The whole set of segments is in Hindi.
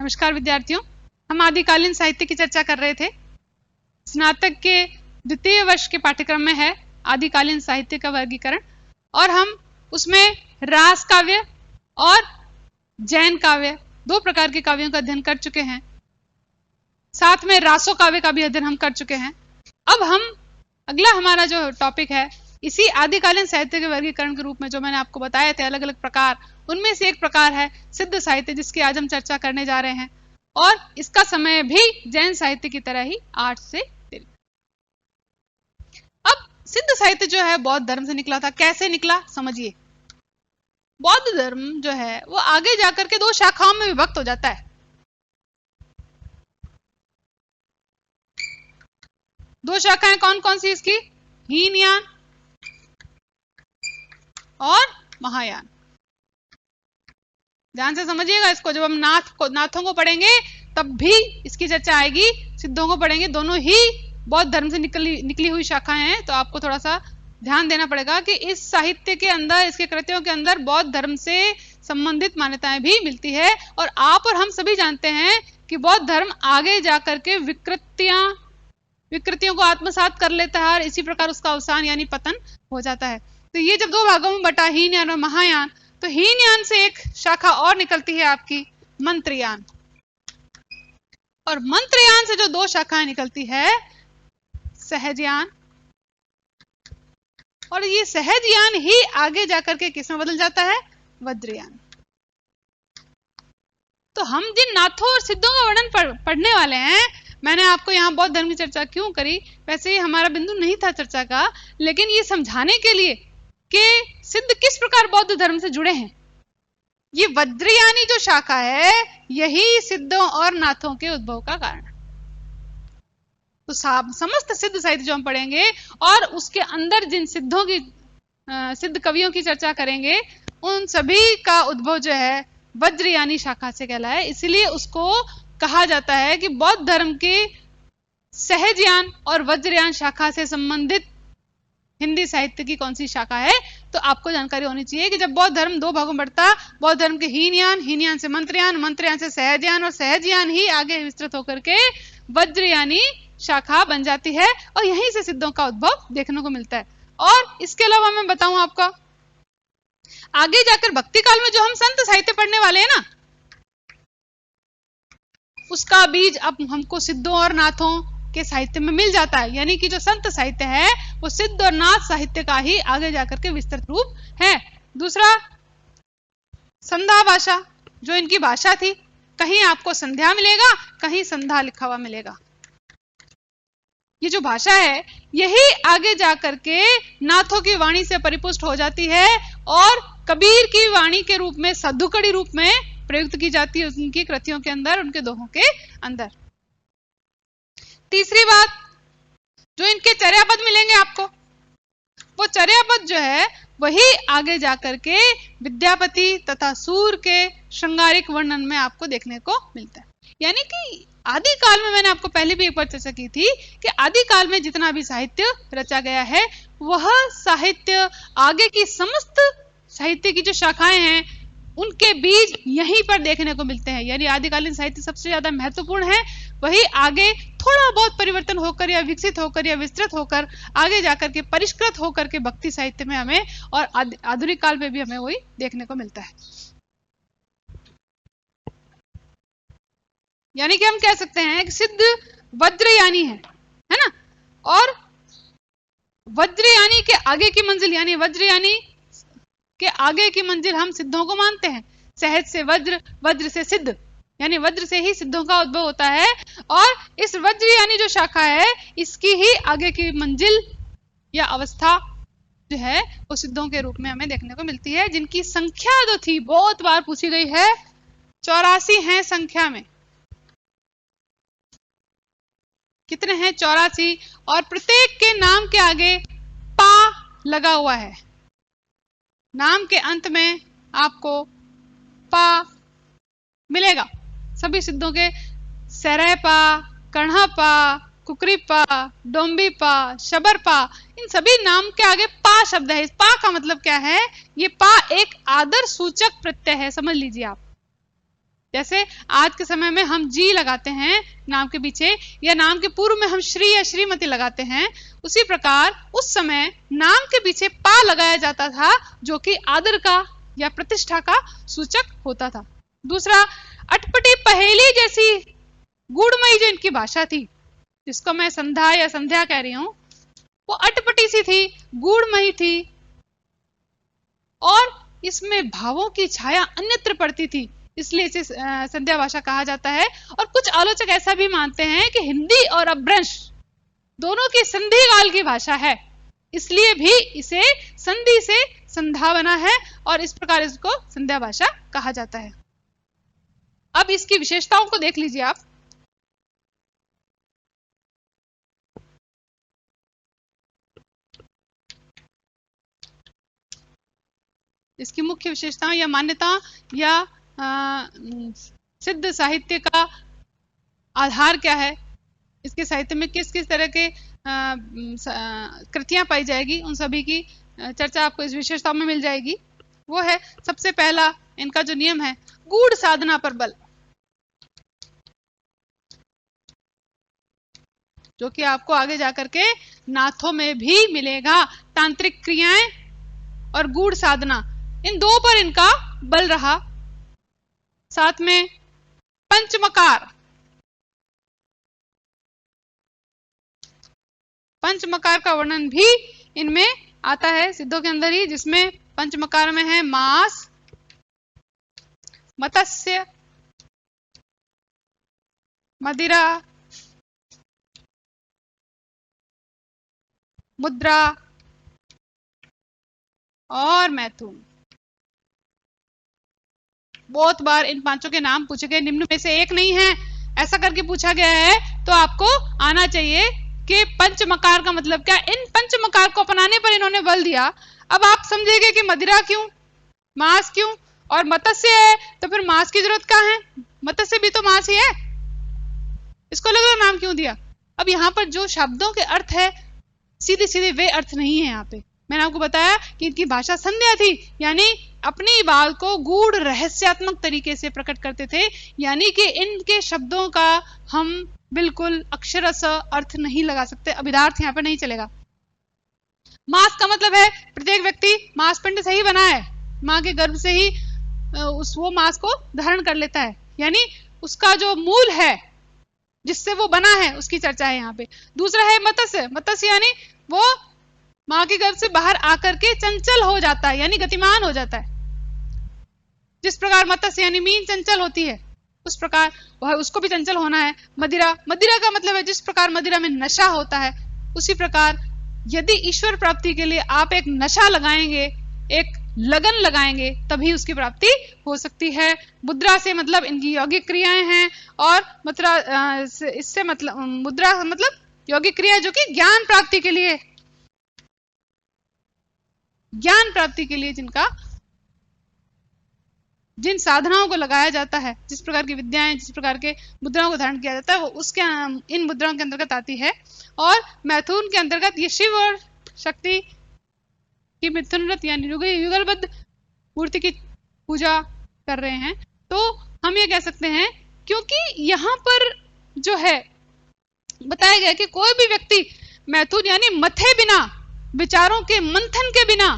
नमस्कार विद्यार्थियों, हम आदिकालीन साहित्य की चर्चा कर रहे थे। स्नातक के द्वितीय वर्ष के पाठ्यक्रम में है आदिकालीन साहित्य का वर्गीकरण और हम उसमें रास काव्य और जैन काव्य दो प्रकार के काव्यों का अध्ययन कर चुके हैं। साथ में रासो काव्य का भी अध्ययन हम कर चुके हैं। अब हम अगला हमारा जो टॉपिक है इसी आदिकालीन साहित्य के वर्गीकरण के रूप में जो मैंने आपको बताए थे अलग अलग प्रकार, उनमें से एक प्रकार है सिद्ध साहित्य, जिसकी आज हम चर्चा करने जा रहे हैं। और इसका समय भी जैन साहित्य की तरह ही 8 से 13। अब सिद्ध साहित्य जो है बौद्ध धर्म से निकला था। कैसे निकला समझिए। बौद्ध धर्म जो है वो आगे जाकर के दो शाखाओं में विभक्त हो जाता है। दो शाखाएं कौन कौन सी इसकी? हीनयान और महायान। ध्यान से समझिएगा इसको। जब हम नाथों को पढ़ेंगे तब भी इसकी चर्चा आएगी। सिद्धों को पढ़ेंगे, दोनों ही बौद्ध धर्म से निकली हुई शाखाएं हैं। तो आपको थोड़ा सा ध्यान देना पड़ेगा कि इस साहित्य के अंदर, इसके कृतियों के अंदर बौद्ध धर्म से संबंधित मान्यताएं भी मिलती है। और आप और हम सभी जानते हैं कि बौद्ध धर्म आगे जाकर के विकृतियों को आत्मसात कर लेता है और इसी प्रकार उसका अवसान यानी पतन हो जाता है। तो ये जब दो भागों में बटा, हीनयान और महायान, तो हीनयान से एक शाखा और निकलती है आपकी मंत्रयान। और मंत्रयान से जो दो शाखाएं निकलती है, सहजयान, और ये सहजयान ही आगे जाकर के किसमें बदल जाता है? वज्रयान। तो हम जिन नाथों और सिद्धों का वर्णन पढ़ने वाले हैं, मैंने आपको यहाँ बौद्ध धर्म की चर्चा क्यों करी, वैसे ही हमारा बिंदु नहीं था चर्चा का, लेकिन ये समझाने के लिए कि सिद्ध किस प्रकार बौद्ध धर्म से जुड़े हैं। ये वज्रयानी जो शाखा है यही सिद्धों और नाथों के उद्भव का कारण है। तो समस्त सिद्ध साहित्य जो हम पढ़ेंगे और उसके अंदर जिन सिद्धों की सिद्ध कवियों की चर्चा करेंगे, उन सभी का उद्भव जो है वज्रयानी शाखा से कहला है। इसलिए उसको कहा जाता है कि बौद्ध धर्म के सहजयान और वज्रयान शाखा से संबंधित हिंदी साहित्य की कौन सी शाखा है। तो आपको जानकारी होनी चाहिए कि जब बौद्ध धर्म दो भागों में बढ़ता, बौद्ध धर्म के हीनयान, हीनयान से मंत्रयान, मंत्रयान से सहजयान और सहजयान ही आगे विस्तृत होकर के वज्रयानी शाखा बन जाती है और यहीं से सिद्धों का उद्भव देखने को मिलता है। और इसके अलावा मैं बताऊं आपको, आगे जाकर भक्ति काल में जो हम संत साहित्य पढ़ने वाले हैं ना, उसका बीज अब हमको सिद्धों और नाथों के साहित्य में मिल जाता है। यानी कि जो संत साहित्य है वो सिद्ध और नाथ साहित्य का ही आगे जाकर के विस्तृत रूप है। दूसरा, संध्या भाषा, जो इनकी भाषा थी, कहीं आपको संध्या मिलेगा, कहीं संध्या लिखा हुआ मिलेगा। ये जो भाषा है यही आगे जाकर के नाथों की वाणी से परिपुष्ट हो जाती है और कबीर की वाणी के रूप में, सद्धुकड़ी रूप में प्रयुक्त की जाती है उनकी कृतियों के अंदर, उनके दोहों के अंदर। तीसरी बात, जो इनके चर्यापद मिलेंगे आपको, वो चर्यापद जो है वही आगे जाकर के विद्यापति तथा सूर के श्रृंगारिक वर्णन में आपको देखने को मिलता है। यानी कि आदि काल में, मैंने आपको पहले भी एक बार चर्चा की थी कि आदि काल में जितना भी साहित्य रचा गया है वह साहित्य आगे की समस्त साहित्य की जो शाखाएं हैं उनके बीज यहीं पर देखने को मिलते हैं। यानी आदिकालीन साहित्य सबसे ज्यादा महत्वपूर्ण है, वही आगे थोड़ा बहुत परिवर्तन होकर या विकसित होकर या विस्तृत होकर आगे जाकर के परिष्कृत होकर के भक्ति साहित्य में हमें और आधुनिक काल में भी हमें वही देखने को मिलता है। यानी कि हम कह सकते हैं कि सिद्ध वज्रयानी है ना, और वज्रयानी के आगे की मंजिल, यानी वज्रयानी के आगे की मंजिल हम सिद्धों को मानते हैं। सहज से वज्र, वज्र से सिद्ध, यानी वज्र से ही सिद्धों का उद्भव होता है। और इस वज्रयानी जो शाखा है इसकी ही आगे की मंजिल या अवस्था जो है वो सिद्धों के रूप में हमें देखने को मिलती है, जिनकी संख्या जो थी बहुत बार पूछी गई है, 84 है संख्या में। कितने हैं? 84। और प्रत्येक के नाम के आगे पा लगा हुआ है। नाम के अंत में आपको पा मिलेगा। सभी सिद्धों के सरयपा, कण्हपा, कुकरीपा, डोम्बीपा, शबरपा, इन सभी नाम के आगे पा शब्द है। इस पा का मतलब क्या है? ये पा एक आदर सूचक प्रत्यय है, समझ लीजिए आप। जैसे आज के समय में हम जी लगाते हैं नाम के पीछे, या नाम के पूर्व में हम श्री या श्रीमती लगाते हैं, उसी प्रकार उस समय नाम के पीछे पा लगाया जाता था, जो कि आदर का या प्रतिष्ठा का सूचक होता था। दूसरा, अटपटी पहेली जैसी गूढ़मयी जो इनकी भाषा थी, जिसको मैं संध्या या संध्या कह रही हूं, वो अटपटी सी थी, गूढ़मयी थी, और इसमें भावों की छाया अन्यत्र पड़ती थी, इसलिए इसे संध्या भाषा कहा जाता है। और कुछ आलोचक ऐसा भी मानते हैं कि हिंदी और अपभ्रंश दोनों की संधि काल की भाषा है, इसलिए भी इसे संधि से संध्या बना है, और इस प्रकार इसको संध्या भाषा कहा जाता है। अब इसकी विशेषताओं को देख लीजिए आप। इसकी मुख्य विशेषताएं या मान्यता या सिद्ध साहित्य का आधार क्या है, इसके साहित्य में किस किस तरह के कृतियां पाई जाएगी, उन सभी की चर्चा आपको इस विशेषताओं में मिल जाएगी। वो है, सबसे पहला इनका जो नियम है, गूढ़ साधना पर बल, जो कि आपको आगे जाकर के नाथों में भी मिलेगा। तांत्रिक क्रियाएं और गूढ़ साधना, इन दो पर इनका बल रहा। साथ में पंचमकार, पंचमकार का वर्णन भी इनमें आता है सिद्धों के अंदर ही, जिसमें पंचमकार में है मास, मत्स्य, मदिरा, मुद्रा और मैथुन। बहुत बार इन पांचों के नाम पूछे गए, निम्न में से एक नहीं है, ऐसा करके पूछा गया है, तो आपको आना चाहिए कि पंचमकार का मतलब क्या। इन पंचमकार को अपनाने पर इन्होंने बल दिया। अब आप समझेंगे कि मदिरा क्यों, मांस क्यों, और मत्स्य है तो फिर मांस की जरूरत क्या है, मत्स्य भी तो मांस ही है, इसको अलग अलग नाम क्यों दिया। अब यहाँ पर जो शब्दों के अर्थ है, सीधे सीधे वे अर्थ नहीं है। यहाँ पे मैंने आपको बताया कि इनकी भाषा संध्या थी, यानी अपनी बात को गूढ़ रहस्यात्मक तरीके से प्रकट करते थे, यानी कि इनके शब्दों का हम बिल्कुल अक्षरशः अर्थ नहीं लगा सकते, अभिधार्थ यहाँ पर नहीं चलेगा। मांस का मतलब है प्रत्येक व्यक्ति मांस पिंड से ही बना है, मां के गर्भ से ही वो मांस को धारण कर लेता है, यानी उसका जो मूल है जिससे वो बना है उसकी चर्चा है यहाँ पे। दूसरा है मत्स्य, मत्स्य यानी वो मां के गर्भ से बाहर आकर के चंचल हो जाता है, यानी गतिमान हो जाता है। जिस प्रकार मत्स्य यानी मीन चंचल होती है, उस प्रकार वह उसको भी चंचल होना है। मदिरा, मदिरा का मतलब है जिस प्रकार मदिरा में नशा होता है, उसी प्रकार यदि ईश्वर प्राप्ति के लिए आप एक नशा लगाएंगे, एक लगन लगाएंगे, तभी उसकी प्राप्ति हो सकती है। मुद्रा से मतलब इनकी यौगिक क्रियाएं हैं, और इससे मतलब मुद्रा मतलब यौगिक क्रिया जो कि ज्ञान प्राप्ति के लिए, ज्ञान प्राप्ति के लिए जिन साधनाओं को लगाया जाता है, जिस प्रकार की विद्याएं, जिस प्रकार के मुद्राओं को धारण किया जाता है, वो उसके इन मुद्राओं के अंतर्गत आती है। और मैथुन के अंतर्गत ये शिव और शक्ति की मिथुन व्रत यानी युगलबद्ध मूर्ति की पूजा कर रहे हैं। तो हम ये कह सकते हैं, क्योंकि यहाँ पर जो है बताया गया कि कोई भी व्यक्ति मैथुन यानी मथे बिना, विचारों के मंथन के बिना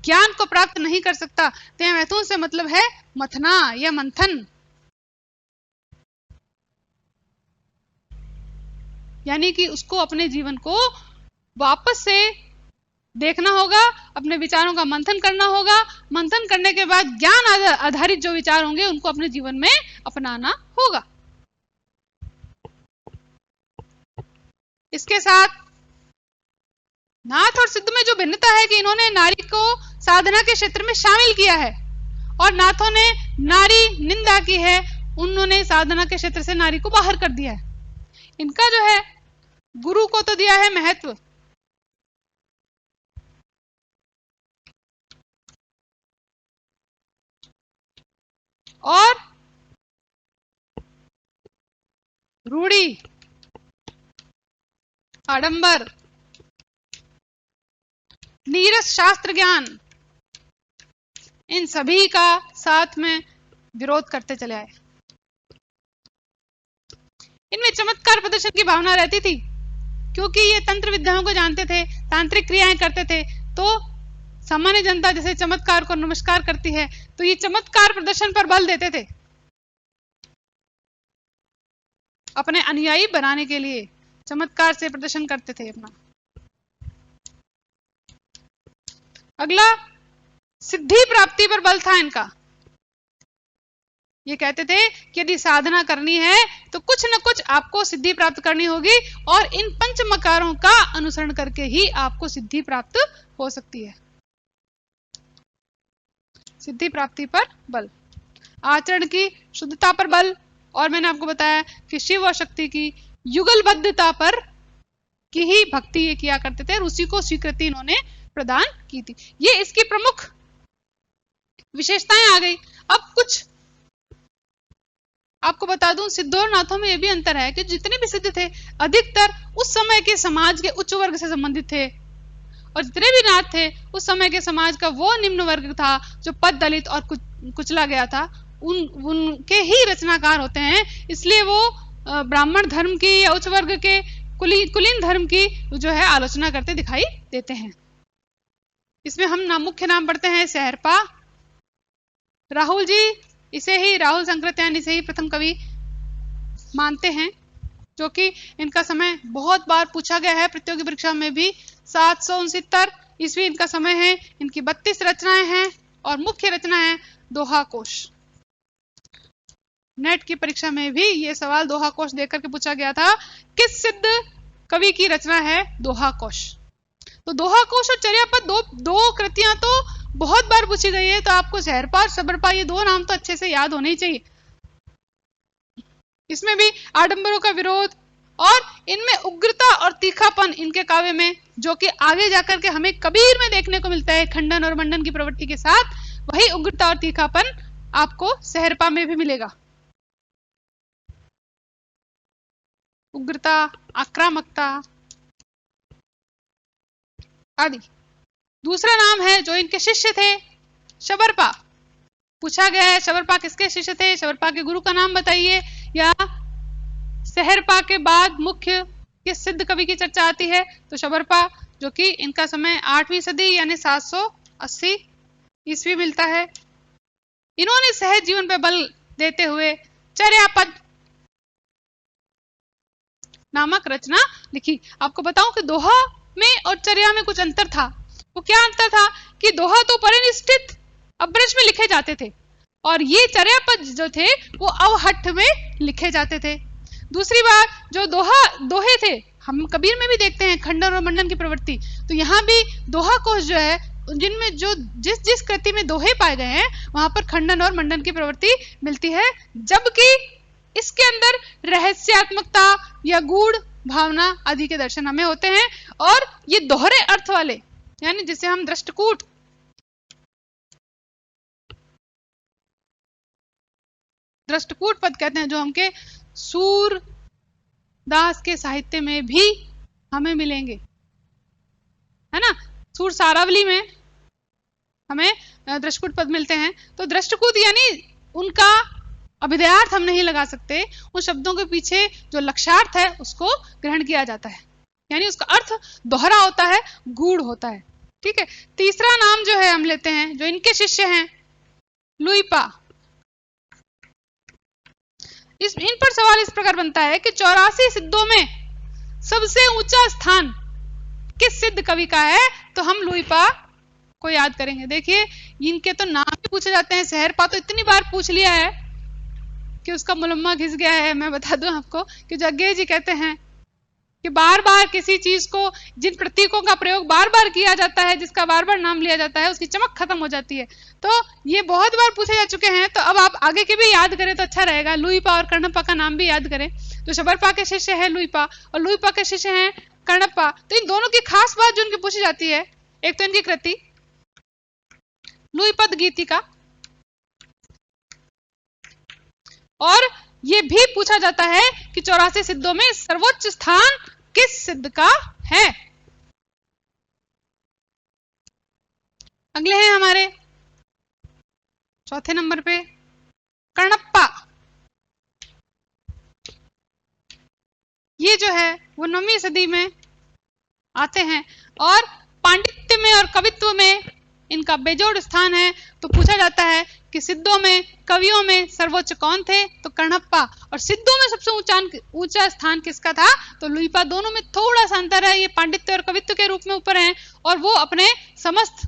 ज्ञान को प्राप्त नहीं कर सकता। तो मैथुन से मतलब है मथना या मंथन, यानी कि उसको अपने जीवन को वापस से देखना होगा, अपने विचारों का मंथन करना होगा, मंथन करने के बाद ज्ञान आधारित जो विचार होंगे उनको अपने जीवन में अपनाना होगा। इसके साथ नाथ और सिद्ध में जो भिन्नता है कि इन्होंने नारी को साधना के क्षेत्र में शामिल किया है, और नाथों ने नारी निंदा की है, उन्होंने साधना के क्षेत्र से नारी को बाहर कर दिया है। इनका जो है गुरु को तो दिया है महत्व, और रूढ़ी, आडंबर, नीरस शास्त्र ज्ञान, इन सभी का साथ में विरोध करते चले आए। इनमें चमत्कार प्रदर्शन की भावना रहती थी, क्योंकि ये तंत्र विद्याओं को जानते थे, तांत्रिक क्रियाएं करते थे। तो सामान्य जनता जैसे चमत्कार को नमस्कार करती है, तो ये चमत्कार प्रदर्शन पर बल देते थे, अपने अनुयायी बनाने के लिए चमत्कार से प्रदर्शन करते थे अपना। अगला, सिद्धि प्राप्ति पर बल था इनका। ये कहते थे कि यदि साधना करनी है तो कुछ न कुछ आपको सिद्धि प्राप्त करनी होगी, और इन पंचमकारों का अनुसरण करके ही आपको सिद्धि प्राप्त हो सकती है। सिद्धि प्राप्ति पर बल, आचरण की शुद्धता पर बल, और मैंने आपको बताया कि शिव और शक्ति की युगलबद्धता पर की ही भक्ति ये किया करते थे, और उसी को स्वीकृति इन्होंने प्रदान की थी। ये इसकी प्रमुख विशेषताएं आ गई। अब कुछ आपको बता दूं, सिद्धों और नाथों में यह भी अंतर है कि जितने भी सिद्ध थे अधिकतर उस समय के समाज के उच्च वर्ग से संबंधित थे, और जितने भी नाथ थे उस समय के समाज का वो निम्न वर्ग था जो पद दलित और कुचला गया था, उनके ही रचनाकार होते हैं। इसलिए वो ब्राह्मण धर्म की या उच्च वर्ग के कुलीन धर्म की जो है आलोचना करते दिखाई देते हैं। इसमें हम मुख्य नाम पढ़ते हैं सहरपा, राहुल जी, इसे ही राहुल संकृत्यायन, इसे ही प्रथम कवि मानते हैं, जो कि इनका समय बहुत बार पूछा गया है प्रतियोगी परीक्षा में भी। 769 ईस्वी इनका समय है। इनकी 32 रचनाएं हैं, और मुख्य रचना है दोहा कोश। नेट की परीक्षा में भी ये सवाल दोहा कोश देकर के पूछा गया था, किस सिद्ध कवि की रचना है दोहा कोश। तो दोहा कोश और चर्यापद दो कृतियां तो बहुत बार पूछी गई है, तो आपको सहरपा और सबरपा ये दो नाम तो अच्छे से याद होने ही चाहिए। इसमें भी आडंबरों का विरोध, और इनमें उग्रता और तीखापन इनके काव्य में, जो कि आगे जाकर के हमें कबीर में देखने को मिलता है खंडन और मंडन की प्रवृत्ति के साथ, वही उग्रता और तीखापन आपको सहरपा में भी मिलेगा। उग्रता, आक्रामकता आदि। दूसरा नाम है जो इनके शिष्य थे, शबरपा। पूछा गया है शबरपा किसके शिष्य थे, शबरपा के गुरु का नाम बताइए, या सहरपा के बाद मुख्य किस सिद्ध कवि की चर्चा आती है, तो शबरपा, जो कि इनका समय 8वीं सदी यानी 780 ईस्वी मिलता है। इन्होंने सहज जीवन पर बल देते हुए चर्यापद नामक रचना लिखी। आपको बताऊं कि दोहा में और चर्या में कुछ अंतर था। वो क्या अंतर था कि दोहा तो परिनिष्ठित अब्रज में लिखे जाते थे, और ये चर्यापद जो थे वो अवहट्ठ में लिखे जाते थे। दूसरी बात, जो दोहे थे, हम कबीर में भी देखते हैं खंडन और मंडन की प्रवृत्ति, तो यहाँ भी दोहा कोश जो है, जिनमें जो जिस कृति में दोहे पाए गए हैं वहां पर खंडन और मंडन की प्रवृत्ति मिलती है, जबकि इसके अंदर रहस्यात्मकता या गूढ़ भावना आदि के दर्शन हमें होते हैं। और ये दोहरे अर्थ वाले, यानी जिसे हम दृष्टकूट पद कहते हैं, जो हमके सूरदास के साहित्य में भी हमें मिलेंगे, है ना। सूर सारावली में हमें दृष्टकूट पद मिलते हैं। तो दृष्टकूट यानी उनका अभिधेयार्थ हम नहीं लगा सकते, उन शब्दों के पीछे जो लक्ष्यार्थ है उसको ग्रहण किया जाता है, यानी उसका अर्थ दोहरा होता है, गूढ़ होता है। ठीक है। तीसरा नाम जो है हम लेते हैं, जो इनके शिष्य हैं, लुइपा। इन पर सवाल इस प्रकार बनता है कि 84 सिद्धों में सबसे ऊंचा स्थान किस सिद्ध कवि का है, तो हम लुइपा को याद करेंगे। देखिए, इनके तो नाम भी पूछे जाते हैं। सहरपा तो इतनी बार पूछ लिया है कि उसका मुलम्मा घिस गया है। मैं बता दूं आपको कि जग्गे जी कहते हैं कि बार बार किसी चीज को, जिन प्रतीकों का प्रयोग बार बार किया जाता है, जिसका बार बार नाम लिया जाता है, उसकी चमक खत्म हो जाती है। तो ये बहुत बार पूछे जा चुके हैं, तो अब आप आगे के भी याद करें तो अच्छा रहेगा। लुइपा और कर्णप्पा का नाम भी याद करें। तो शबरपा के शिष्य है लुइपा, और लुइपा के शिष्य हैं कर्णप्पा। तो इन दोनों की खास बात जो उनकी पूछी जाती है, एक तो इनकी कृति लुइपद गीतिका, और ये भी पूछा जाता है कि 84 सिद्धों में सर्वोच्च स्थान किस सिद्ध का है। अगले हैं हमारे चौथे नंबर पे कर्णप्पा। 9वीं सदी में आते हैं और पांडित्य में और कवित्व में इनका बेजोड़ स्थान है। तो पूछा जाता है कि सिद्धों में, कवियों में सर्वोच्च कौन थे? तो कणप्पा। और सिद्धों में सबसे ऊंचा स्थान किसका था? तो लुइपा। दोनों में थोड़ा सा अंतर है, ये पांडित्य और कवित्व के रूप में ऊपर हैं और वो अपने समस्त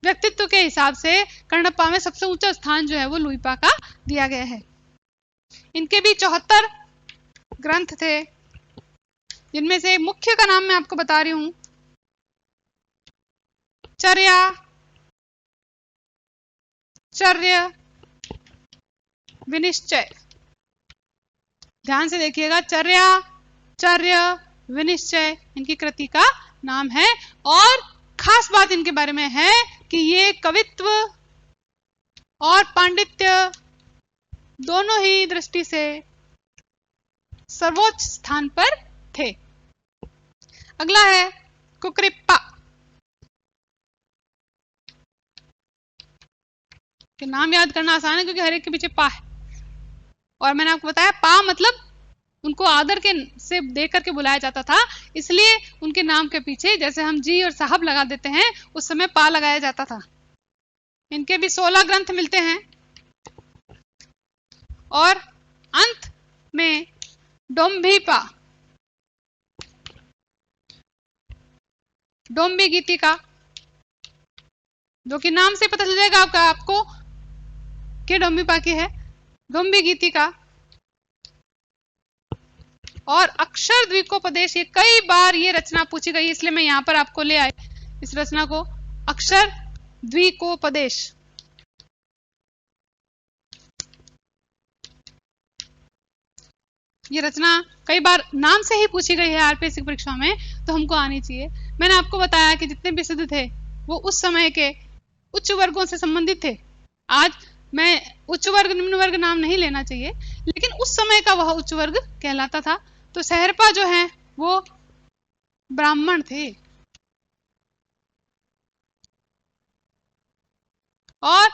व्यक्तित्व के हिसाब से कणप्पा में सबसे ऊंचा स्थान जो है वो लुइपा का दिया गया है। इनके भी 74 ग्रंथ थे, जिनमें से मुख्य का नाम मैं आपको बता रही हूं। चर्य, विनिश्चय। ध्यान से देखिएगा, चर्य, विनिश्चय इनकी कृति का नाम है। और खास बात इनके बारे में है कि ये कवित्व और पांडित्य दोनों ही दृष्टि से सर्वोच्च स्थान पर थे। अगला है कुक्रिप्पा। के नाम याद करना आसान है क्योंकि हर एक के पीछे पा है। और मैंने आपको बताया पा मतलब उनको आदर के से देख करके बुलाया जाता था, इसलिए उनके नाम के पीछे जैसे हम जी और साहब लगा देते हैं, उस समय पा लगाया जाता था। इनके भी 16 ग्रंथ मिलते हैं और अंत में डोम्भिपा, डोम्बी गीतिका, जो कि नाम से पता चल जाएगा आपको कि डोम्भिपा की है, डोम्बी गीतिका। और अक्षर द्विकोपदेश, ये कई बार ये रचना पूछी गई, इसलिए मैं यहां पर आपको ले आई इस रचना को। अक्षर द्विकोपदेश, ये रचना कई बार नाम से ही पूछी गई है आरपीएससी परीक्षा में, तो हमको आनी चाहिए। मैंने आपको बताया कि जितने भी सिद्ध थे वो उस समय के उच्च वर्गों से संबंधित थे। आज मैं उच्च वर्ग निम्न वर्ग नाम नहीं लेना चाहिए, लेकिन उस समय का वह उच्च वर्ग कहलाता था। तो सहरपा जो है वो ब्राह्मण थे और